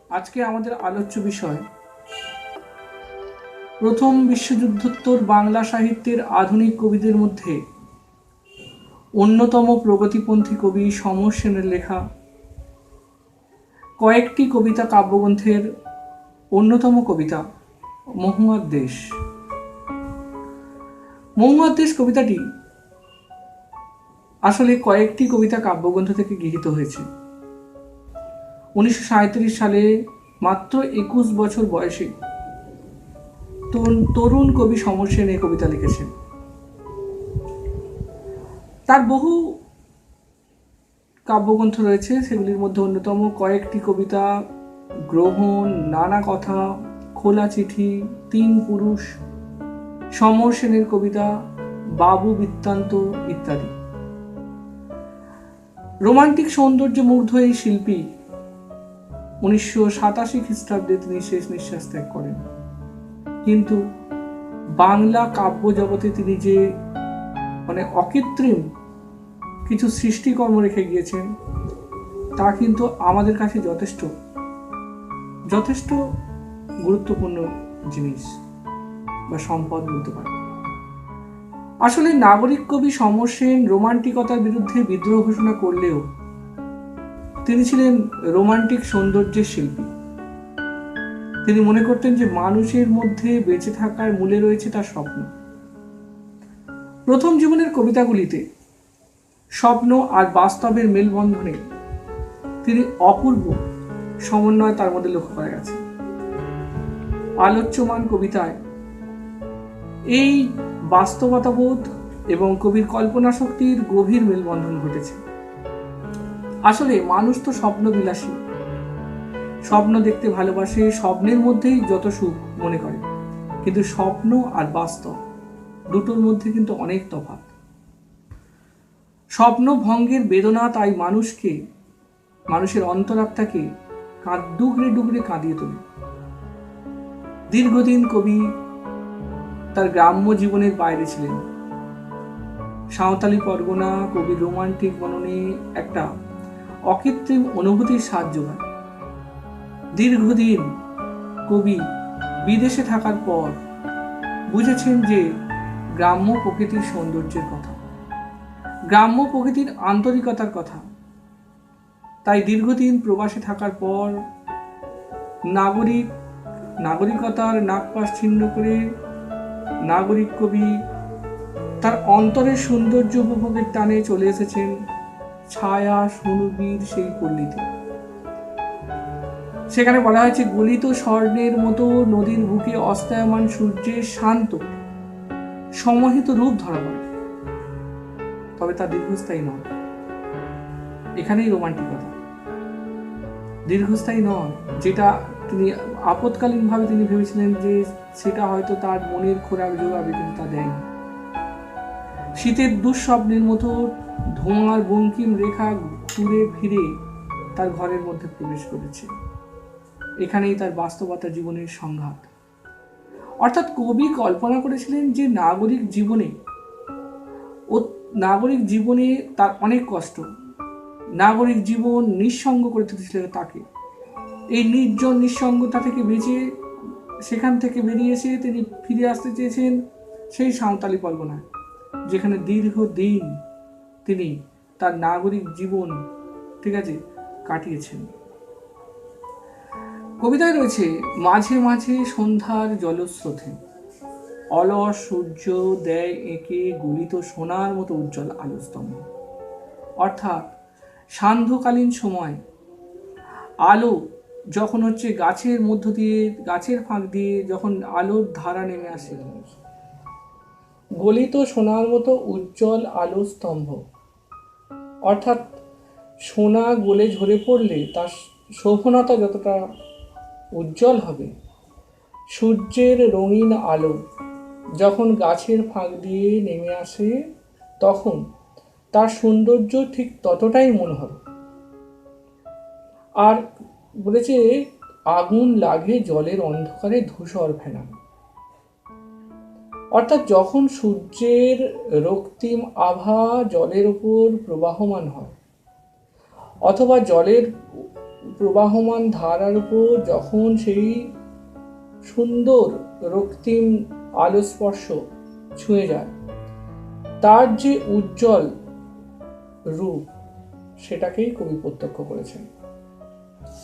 আজকে আমাদের আলোচ্য বিষয় প্রথম বিশ্বযুদ্ধোত্তর বাংলা সাহিত্যের আধুনিক কবিদের মধ্যে অন্যতম প্রগতিপন্থী কবি সমর সেনের লেখা কয়েকটি কবিতা কাব্যগ্রন্থের অন্যতম কবিতা মহুয়ার দেশ। মহুয়ার দেশ কবিতাটি আসলে কয়েকটি কবিতা কাব্যগ্রন্থ থেকে গৃহীত হয়েছে। 1937 সালে মাত্র 21 বছর বয়সে তরুণ কবি সমর সেন এই কবিতা লিখেছেন। তার বহু কাব্যগ্রন্থ রয়েছে, সেগুলির মধ্যে অন্যতম কয়েকটি কবিতা গ্রহণ, নানা কথা, খোলা চিঠি, তিন পুরুষ, সমর সেনের কবিতা বাবু বৃত্তান্ত ইত্যাদি। রোমান্টিক সৌন্দর্য মুগ্ধ এই শিল্পী 1987 খ্রিস্টাব্দে তিনি শেষ নিঃশ্বাস ত্যাগ করেন। কিন্তু বাংলা কাব্য জগতে তিনি যে অকৃত্রিম কিছু সৃষ্টিকর্ম রেখে গিয়েছেন তা কিন্তু আমাদের কাছে যথেষ্ট গুরুত্বপূর্ণ জিনিস বা সম্পদ বলতে পারে। আসলে নাগরিক কবি সমর সেন রোমান্টিকতার বিরুদ্ধে বিদ্রোহ ঘোষণা করলেও তিনি ছিলেন রোমান্টিক সৌন্দর্যের শিল্পী। তিনি মনে করতেন যে মানুষের মধ্যে বেঁচে থাকার মূলে রয়েছে তার স্বপ্ন। প্রথম জীবনের কবিতাগুলিতে স্বপ্ন আর বাস্তবের মেলবন্ধনে তিনি অপূর্ব সমন্বয় তার মধ্যে লক্ষ্য করা গেছে। আলোচ্যমান কবিতায় এই বাস্তবতাবোধ এবং কবির কল্পনা শক্তির গভীর মেলবন্ধন ঘটেছে। আসলে মানুষ তো স্বপ্ন বিলাসী, স্বপ্ন দেখতে ভালোবাসে, স্বপ্নের মধ্যেই যত সুখ মনে করে। কিন্তু স্বপ্ন আর বাস্তব দুটোর মধ্যে কিন্তু অনেক তফাৎ। স্বপ্ন ভঙ্গের বেদনা তাই মানুষের অন্তরাত্মাকে ডুগরে কাঁদিয়ে তোলে। দীর্ঘদিন কবি তার গ্রাম্য জীবনের বাইরে ছিলেন। সাঁওতালি পরগনা কবির রোমান্টিক মননে একটা অকৃত্রিম অনুভূতির স্বাদ যোগায়। দীর্ঘদিন কবি বিদেশে থাকার পর বুঝেছেন যে গ্রাম্য প্রকৃতির সৌন্দর্যের কথা, গ্রাম্য প্রকৃতির আন্তরিকতার কথা। তাই দীর্ঘদিন প্রবাসে থাকার পর নাগরিকতার নাগপাশ ছিন্ন করে নাগরিক কবি তার অন্তরের সৌন্দর্য উপভোগের টানে চলে এসেছেন ছায়া সুনিবিড় সেই পল্লীতে। সেখানে বলা হয়েছে গলিত স্বর্ণের মতো নদীর বুকে অস্তায়মান সূর্যের শান্ত সমহিত রূপ ধরা পড়ে, তবে তা দীর্ঘস্থায়ী নয়। এখানেই রোমান্টিকতা, দীর্ঘস্থায়ী নয়। যেটা তিনি আপৎকালীন ভাবে তিনি ভেবেছিলেন যে সেটা হয়তো তার মনের খোরাক যোগাবে, কিন্তু তা দেয়নি। শীতের দুঃস্বপ্নের মতো ধোঁয়ার বঙ্কিম রেখা ঘুরে ফিরে তার ঘরের মধ্যে প্রবেশ করেছে। এখানেই তার বাস্তবতা জীবনের সংঘাত। অর্থাৎ কবি কল্পনা করেছিলেন যে নাগরিক জীবনে তার অনেক কষ্ট, নাগরিক জীবন নিঃসঙ্গ করে তুলেছিলেন তাকে। এই নির্জন নিঃসঙ্গতা থেকে সেখান থেকে বেরিয়ে এসে তিনি ফিরে আসতে চেয়েছেন সেই সাঁওতালি পরগনায়, যেখানে দীর্ঘদিন তিনি তার নাগরিক জীবন কাটিয়েছেন। কবিতায় রয়েছে মাঝে মাঝে সন্ধ্যার জলস্রোতে অলস সূর্য দেয় এঁকে গলিত সোনার মতো উজ্জ্বল আলোস্তম্ভ। অর্থাৎ সান্ধ্যকালীন সময় আলো যখন গাছের মধ্য দিয়ে, গাছের ফাঁক দিয়ে যখন আলোর ধারা নেমে আসে, গলিত সোনার মতো উজ্জ্বল আলো স্তম্ভ। অর্থাৎ সোনা গলে ঝরে পড়লে তার শোভনতা যতটা উজ্জ্বল হবে, সূর্যের রঙিন আলো যখন গাছের ফাঁক দিয়ে নেমে আসে তখন তার সৌন্দর্য ঠিক ততটাই মনোহর। আর বলেছে আগুন লাগে জলের অন্ধকারে ধূসর ফেনা। অর্থাৎ যখন সূর্যের রক্তিম আভা জলের উপর প্রবাহমান হয়, অথবা জলের প্রবাহমান ধারার উপর যখন সেই সুন্দর রক্তিম আলো স্পর্শ ছুঁয়ে যায়, তার যে উজ্জ্বল রূপ সেটাকেই কবি প্রত্যক্ষ করেছেন।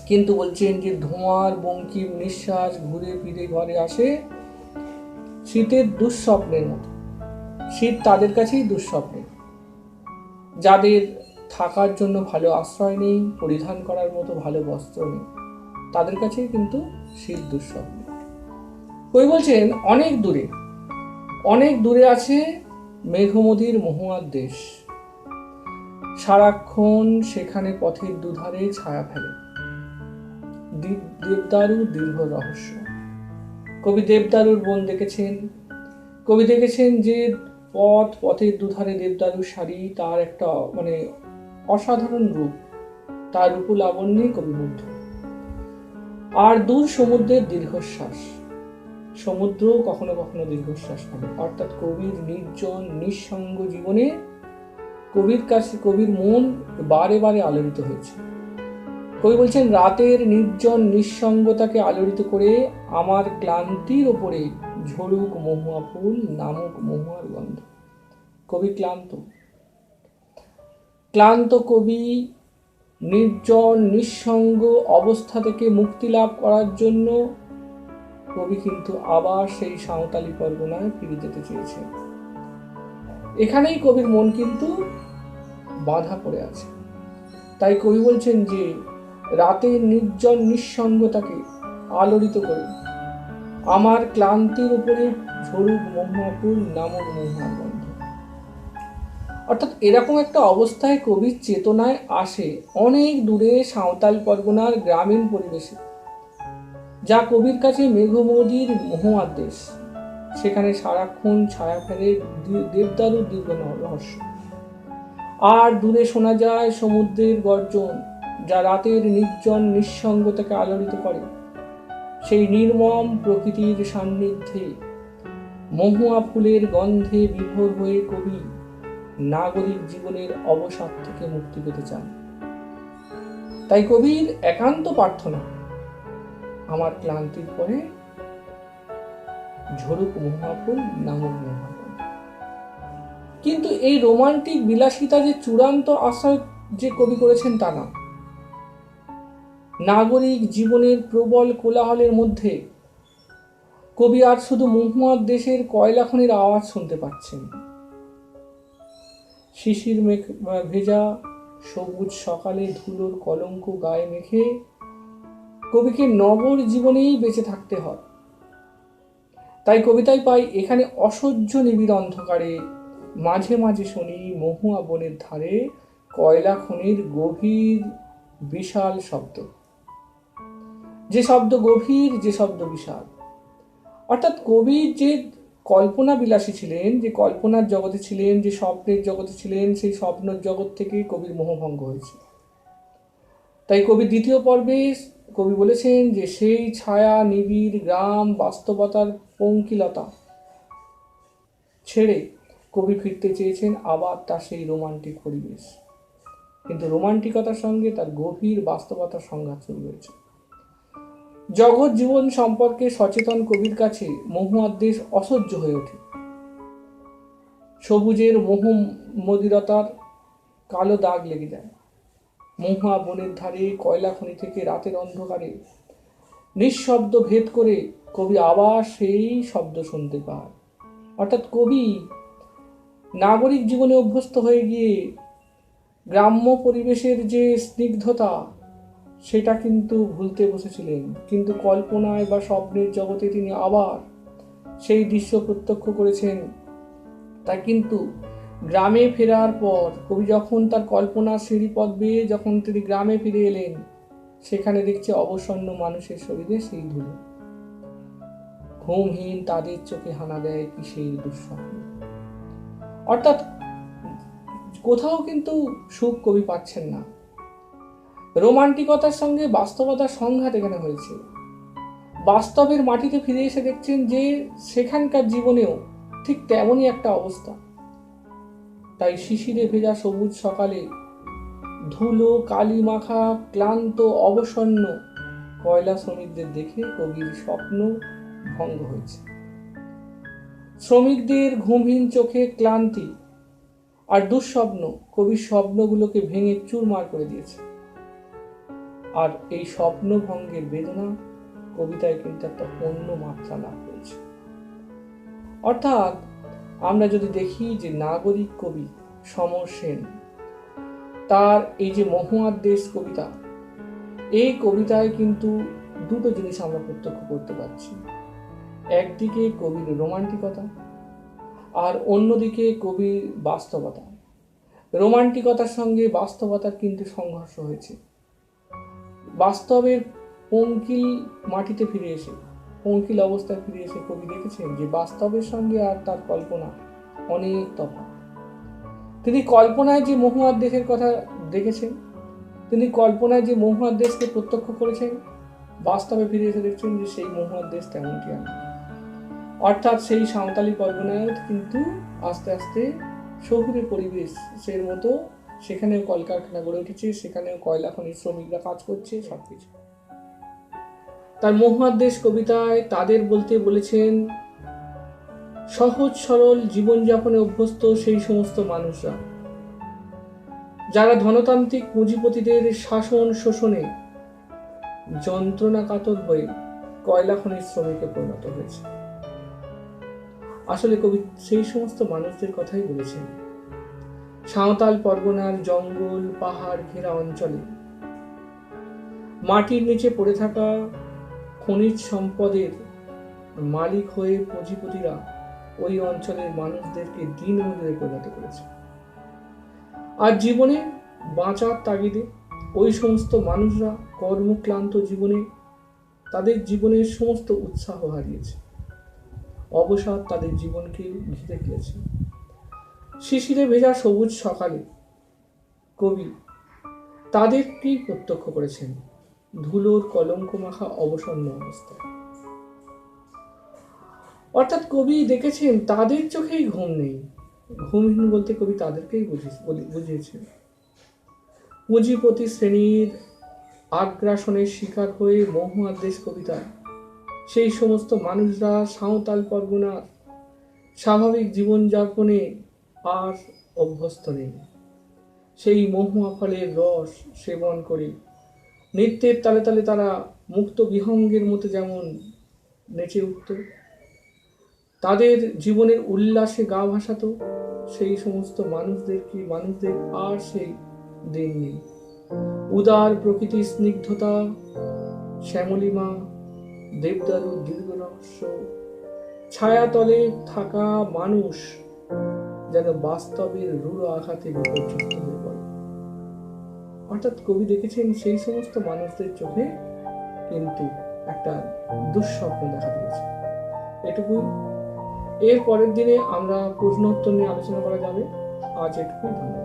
কিন্তু বলছেন যে ধোঁয়ার বঙ্কিম নিঃশ্বাস ঘুরে ফিরে ঘরে আসে শীতের দুঃস্বপ্নের মতো। শীত তাদের কাছেই দুঃস্বপ্নের, যাদের থাকার জন্য ভালো আশ্রয় নেই, পরিধান করার মতো ভালো বস্ত্র নেই, তাদের কাছেই কিন্তু শীত দুঃস্বপ্ন। কবি বলছেন অনেক দূরে আছে মেঘমদির মহুয়ার দেশ, সারাক্ষণ সেখানে পথের দুধারে ছায়া ফেলে দেবদারু দীর্ঘ রহস্য। কবি দেবদারুর বন দেখেছেন। কবি দেখেছেন যে পথের দুধারে দেবদারুর সারি, তার একটা অসাধারণ রূপ, তার রূপ লাবণ্যে কবি মুগ্ধ। আর দূর সমুদ্রের দীর্ঘশ্বাস, সমুদ্র কখনো কখনো দীর্ঘশ্বাস করে। অর্থাৎ কবির নির্জন নিঃসঙ্গ জীবনে কবির মন বারে বারে আলোড়িত হয়েছে। কবি বলছেন রাতের নির্জন নিঃসঙ্গতাকে আলোড়িত করে আমার ক্লান্তির ওপরে ঝরুক মহুয়া ফুল নামক মহুয়ার গন্ধ। কবি ক্লান্ত কবি নির্জন নিঃসঙ্গ অবস্থা থেকে মুক্তি লাভ করার জন্য কবি কিন্তু আবার সেই সাঁওতালি পরগনায় ফিরে যেতে চেয়েছেন। এখানেই কবির মন কিন্তু বাধা পড়ে আছে। তাই কবি বলছেন যে রাতের নির্জন নিঃসঙ্গতাকে আলোড়িত করে আমার ক্লান্তির উপরে ঝরুক মহুয়া ফুল নামক মহুয়ার গন্ধ। অর্থাৎ এরকম একটা অবস্থায় কবির চেতনায় আসে অনেক দূরে সাঁওতাল পরগনার গ্রামীণ পরিবেশে, যা কবির কাছে মেঘমদির মহুয়ার দেশ, সেখানে সারাক্ষণ ছায়া ফেলে দেবদারুর দীর্ঘ রহস্য। আর দূরে শোনা যায় সমুদ্রের গর্জন, যা রাতের নির্জন নিঃসঙ্গতাকে আলোড়িত করে। সেই নির্মম প্রকৃতির সান্নিধ্যে মহুয়া ফুলের গন্ধে বিভোর হয়ে কবি নাগরিক জীবনের অবসাদ থেকে মুক্তি পেতে চান। তাই কবির একান্ত প্রার্থনা আমার ক্লান্তির পরে ঝরুক মহুয়া ফুল নামক মহুয়া। কিন্তু এই রোমান্টিক বিলাসিতা যে চূড়ান্ত আশ্রয় যে কবি করেছেন তা না। নাগরিক জীবনের প্রবল কোলাহলের মধ্যে কবি আর শুধু মহুয়ার দেশের কয়লা খনির আওয়াজ শুনতে পাচ্ছেন। শিশির ভেজা সবুজ সকালে ধুলোর কলঙ্ক গায়ে মেখে কবিকে নগর জীবনেই বেঁচে থাকতে হয়। তাই কবিতায় পাই এখানে অসহ্য নিবিড় অন্ধকারে মাঝে মাঝে শুনি মহুয়া বনের ধারে কয়লা খনির গভীর বিশাল শব্দ। যে শব্দ গভীর, যে শব্দ বিশাল। অর্থাৎ কবি যে কল্পনা বিলাসী ছিলেন, যে কল্পনার জগতে ছিলেন, যে স্বপ্নের জগতে ছিলেন, সেই স্বপ্নের জগৎ থেকে কবির মোহভঙ্গ হয়েছে। তাই কবি দ্বিতীয় পর্বে কবি বলেছেন যে সেই ছায়া নিবিড় গ্রাম বাস্তবতার পঙ্কিলতা ছেড়ে কবি ফিরতে চেয়েছেন আবার তার সেই রোমান্টিক পরিবেশ। কিন্তু রোমান্টিকতার সঙ্গে তার গভীর বাস্তবতার সংঘাত শুরু হয়েছে। জগৎ জীবন সম্পর্কে সচেতন কবির কাছে মহুয়ার দেশ অসহ্য হয়ে ওঠে। সবুজের মদিরতার কালো দাগ লেগে যায়। মহুয়া বনের ধারে কয়লা খনি থেকে রাতের অন্ধকারে নিঃশব্দ ভেদ করে কবি আবার সেই শব্দ শুনতে পায়। অর্থাৎ কবি নাগরিক জীবনে অভ্যস্ত হয়ে গিয়ে গ্রাম্য পরিবেশের যে স্নিগ্ধতা সেটা কিন্তু ভুলতে বসেছিলেন। কিন্তু কল্পনায় বা স্বপ্নের জগতে তিনি আবার সেই দৃশ্য প্রত্যক্ষ করেছেন। তা কিন্তু গ্রামে ফেরার পর কবি যখন তার কল্পনার সিঁড়িপথ বেয়ে যখন তিনি গ্রামে ফিরে এলেন, সেখানে দেখছে অবসন্ন মানুষের শরীরে সেই ধুলো। ঘুমহীন তাদের চোখে হানা দেয় কিসের দুঃস্বপ্ন। অর্থাৎ কোথাও কিন্তু সুখ কবি পাচ্ছেন না। রোমান্টিকতার সঙ্গে বাস্তবতার সংঘাত এখানে হয়েছে। বাস্তবের মাটিতে ফিরে এসে দেখছেন যে সেখানকার জীবনেও ঠিক তেমনই একটা অবস্থা। তাই শিশিরে ভেজা সবুজ সকালে ধুলো কালি মাখা ক্লান্ত অবসন্ন কয়লা শ্রমিকদের দেখে কবির স্বপ্ন ভঙ্গ হয়েছে। শ্রমিকদের ঘুমহীন চোখে ক্লান্তি আর দুঃস্বপ্ন কবির স্বপ্নগুলোকে ভেঙে চুরমার করে দিয়েছে। আর এই স্বপ্ন ভঙ্গের বেদনা কবিতায় কিন্তু একটা অন্য মাত্রা লাভ করেছে। অর্থাৎ আমরা যদি দেখি যে নাগরিক কবি সমর সেন, তার এই যে মহুয়ার দেশ কবিতা, এই কবিতায় কিন্তু দুটো জিনিস আমরা প্রত্যক্ষ করতে পারছি। একদিকে কবির রোমান্টিকতা আর অন্যদিকে কবির বাস্তবতা। রোমান্টিকতার সঙ্গে বাস্তবতার কিন্তু সংঘর্ষ হয়েছে। বাস্তবের পঙ্কিল মাটিতে ফিরে এসে, পঙ্কিল অবস্থায় ফিরে এসে কবি দেখেছেন যে বাস্তবের সঙ্গে আর তার কল্পনা অনেক তফাৎ। তিনি কল্পনায় যে মহুয়ার দেশের কথা দেখেছেন, তিনি কল্পনায় যে মহুয়ার দেশকে প্রত্যক্ষ করেছেন, বাস্তবে ফিরে এসে দেখছেন যে সেই মহুয়ার দেশ তেমনটি আর। অর্থাৎ সেই সাঁওতালি পরগনায় কিন্তু আস্তে আস্তে শহুরে পরিবেশের মতো সেখানেও কলকারখানা গড়ে উঠেছে, সেখানেও কয়লা খনির শ্রমিকরা কাজ করছে, সবকিছু। তার মহুয়ার দেশ কবিতায় তাদের বলতে বলেছেন সহজ সরল জীবনযাপনে অভ্যস্ত সেই সমস্ত মানুষরা যারা ধনতান্ত্রিক পুঁজিপতিদের শাসন শোষণে যন্ত্রণা কাতর হয়ে কয়লা খনির শ্রমিকে পরিণত হয়েছে। আসলে কবি সেই সমস্ত মানুষদের কথাই বলেছেন। সাঁওতাল পরগনার জঙ্গল পাহাড় ঘেরা অঞ্চলে মাটির নিচে পড়ে থাকা খনিজ সম্পদের মালিক হয়ে পুঁজিপতিরা ওই অঞ্চলের মানুষদেরকে দিনমজুরে পরিণত করেছে। আর জীবনে বাঁচার তাগিদে ওই সমস্ত মানুষরা কর্মক্লান্ত জীবনে তাদের জীবনের সমস্ত উৎসাহ হারিয়েছে। অবসাদ তাদের জীবনকে ঘিরে ফেলেছে। শিশিরে ভেজা সবুজ সকালে কবি তাদেরকেই প্রত্যক্ষ করেছেন ধুলোর কলঙ্ক মাখা অবসন্ন অবস্থায়। অর্থাৎ কবি দেখেছেন তাদের চোখেই ঘুম নেই। ঘুমহীন বলতে কবি তাদেরকেই বুঝিয়েছেন। পুঁজিপতি শ্রেণীর আগ্রাসনের শিকার হয়ে মহুয়ার দেশ কবিতায় সেই সমস্ত মানুষরা সাঁওতাল পরগনার স্বাভাবিক জীবনযাপনে আর অভ্যস্ত নেই। সেই মহুয়া ফলের রস সেবন করে নৃত্যের তালে তালে তারা মুক্ত বিহঙ্গের মতো যেমন নেচে উঠত, তাদের জীবনের উল্লাসে গা ভাসাতো, সেই সমস্ত মানুষদের আর সেই দিন নেই। উদার প্রকৃতির স্নিগ্ধতা, শ্যামলিমা, দেবদারুর দীর্ঘ রহস্য, ছায়াতলে থাকা মানুষ যেন বাস্তবের রূঢ় আঘাতে বিপর্যস্ত হয়ে পড়ে। অর্থাৎ কবি দেখেছেন সেই সমস্ত মানুষদের চোখে কিন্তু একটা দুঃস্বপ্ন দেখা দিয়েছে। এটুকুই। এর পরের দিনে আমরা প্রশ্নোত্তর নিয়ে আলোচনা করা যাবে। আজ এটুকুই। ধন্যবাদ।